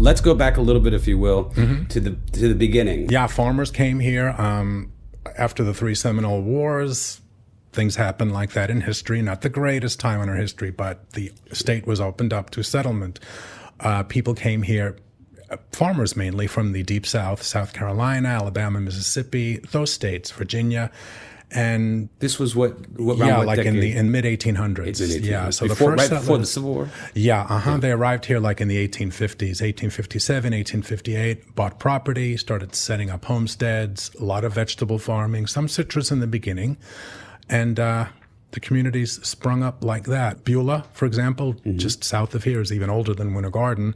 let's go back a little bit, if you will, to the beginning. Yeah, farmers came here after the three Seminole Wars. Things happened like that in history. Not the greatest time in our history, but the state was opened up to settlement. People came here, farmers mainly from the deep South, South Carolina, Alabama, Mississippi, those states, Virginia. And this was what like decade? in mid 1800s. Yeah, so before, the first right before the Civil War. Yeah, They arrived here like in the 1850s, 1857, 1858. Bought property, started setting up homesteads. A lot of vegetable farming, some citrus in the beginning, and the communities sprung up like that. Beulah, for example, just south of here, is even older than Winter Garden.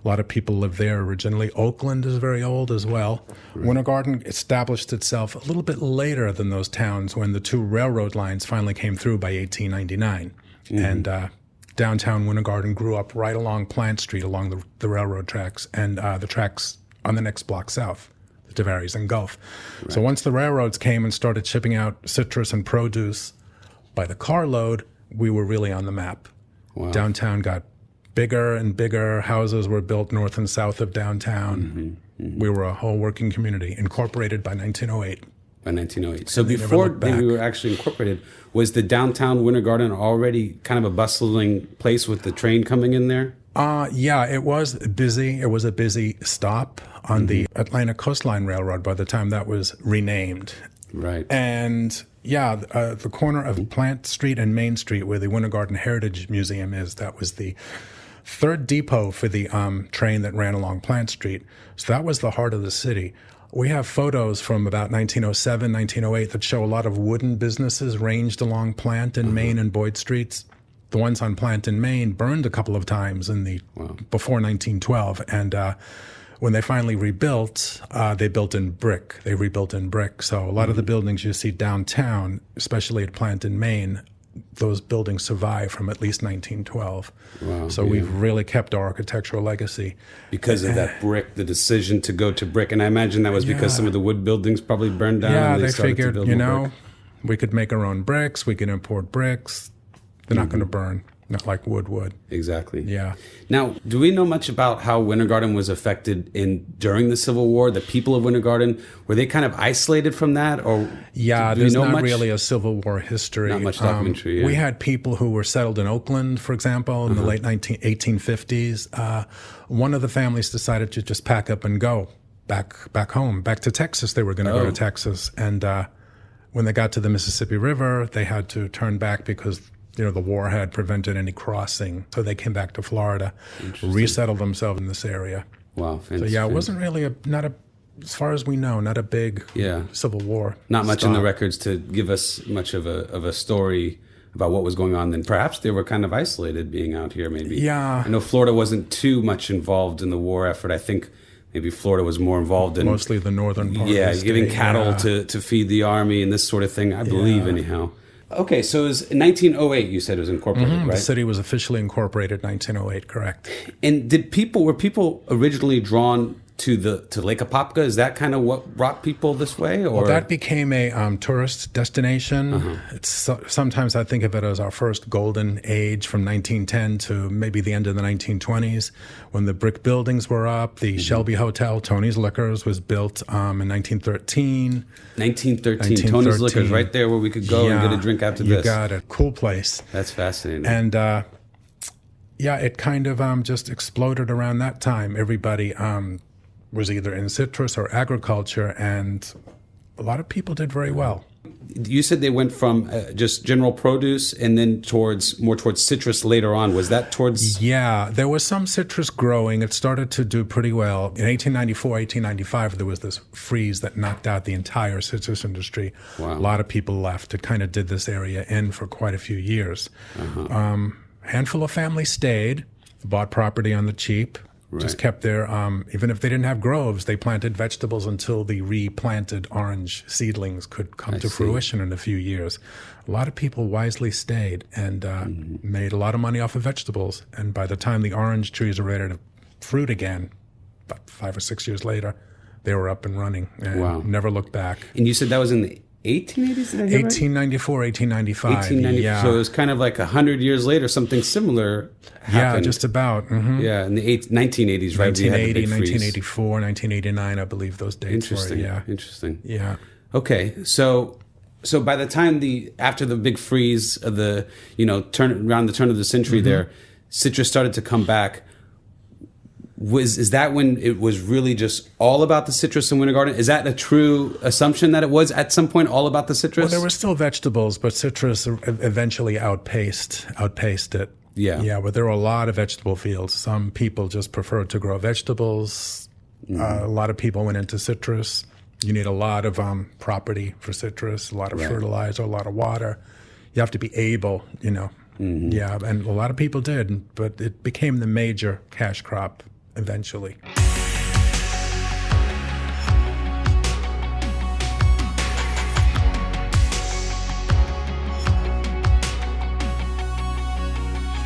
A lot of people lived there originally. Oakland is very old as well. Right. Winter Garden established itself a little bit later than those towns when the two railroad lines finally came through by 1899. And downtown Winter Garden grew up right along Plant Street, along the railroad tracks, and the tracks on the next block south, the Tavares and Gulf. Right. So once the railroads came and started shipping out citrus and produce by the carload, we were really on the map. Wow. Downtown got bigger and bigger. Houses were built north and south of downtown. We were a whole working community, incorporated by 1908. By 1908. So before we were actually incorporated, was the downtown Winter Garden already kind of a bustling place with the train coming in there? Yeah, it was busy. It was a busy stop on the Atlantic Coastline Railroad by the time that was renamed. Right. And yeah, the corner of Plant Street and Main Street, where the Winter Garden Heritage Museum is, that was the third depot for the train that ran along Plant Street. So that was the heart of the city. We have photos from about 1907, 1908 that show a lot of wooden businesses ranged along Plant and Main and Boyd Streets. The ones on Plant and Main burned a couple of times before 1912. And when they finally rebuilt, they built in brick. They rebuilt in brick. So a lot of the buildings you see downtown, especially at Plant and Main, those buildings survive from at least 1912. Wow, so we've really kept our architectural legacy. Because of that brick, the decision to go to brick. And I imagine that was because some of the wood buildings probably burned down. Yeah, and they figured, brick. We could make our own bricks. We could import bricks. They're not going to burn, not like wood would. Exactly. Yeah. Now, do we know much about how Winter Garden was affected during the Civil War? The people of Winter Garden, were they kind of isolated from that? Or there's not really a Civil War history. Not much documentary. We had people who were settled in Oakland, for example, in the late 1850s. One of the families decided to just pack up and go back home, back to Texas. They were going to go to Texas. And when they got to the Mississippi River, they had to turn back because the war had prevented any crossing. So they came back to Florida, resettled themselves in this area. Wow. So it wasn't really as far as we know, not a big Civil War. Not much in the records to give us much of a story about what was going on then. Perhaps they were kind of isolated being out here, maybe. Yeah. I know Florida wasn't too much involved in the war effort. I think maybe Florida was more involved in... Mostly the northern part of the state. Giving cattle to feed the army and this sort of thing, I believe, anyhow. Okay, so it was 1908, you said it was incorporated, right? The city was officially incorporated in 1908, correct. And were people originally drawn to Lake Apopka? Is that kind of what brought people this way? Or? Well, that became a tourist destination. Sometimes I think of it as our first golden age from 1910 to maybe the end of the 1920s, when the brick buildings were up. The Shelby Hotel, Tony's Liquors, was built in 1913. 1913, Tony's Liquors, right there where we could go and get a drink after this. You got it. Cool place. That's fascinating. And it kind of just exploded around that time. Everybody was either in citrus or agriculture, and a lot of people did very well. You said they went from just general produce and then more towards citrus later on. Was that towards... Yeah, there was some citrus growing. It started to do pretty well. In 1894, 1895, there was this freeze that knocked out the entire citrus industry. Wow. A lot of people left. It kind of did this area in for quite a few years. Handful of families stayed, bought property on the cheap. Right. Just kept their, even if they didn't have groves, they planted vegetables until the replanted orange seedlings could come to fruition in a few years. A lot of people wisely stayed and made a lot of money off of vegetables. And by the time the orange trees were ready to fruit again, about 5 or 6 years later, they were up and running and never looked back. And you said that was in the 1880s? Did I hear right? 1894, 1895. 1890. Yeah. So it was kind of like 100 years later, something similar happened. Yeah, just about. Mm-hmm. Yeah, in the 1980s, right? 1980, 1984, 1989, I believe those dates Interesting. were. Yeah. Interesting. Yeah. Okay, so by the time after the big freeze of the around the turn of the century, there, citrus started to come back. Is that when it was really just all about the citrus in Winter Garden? Is that a true assumption that it was at some point all about the citrus? Well, there were still vegetables, but citrus eventually outpaced it. Yeah. Yeah, but there were a lot of vegetable fields. Some people just preferred to grow vegetables. A lot of people went into citrus. You need a lot of property for citrus, a lot of fertilizer, a lot of water. You have to be able, Yeah, and a lot of people did, but it became the major cash crop eventually.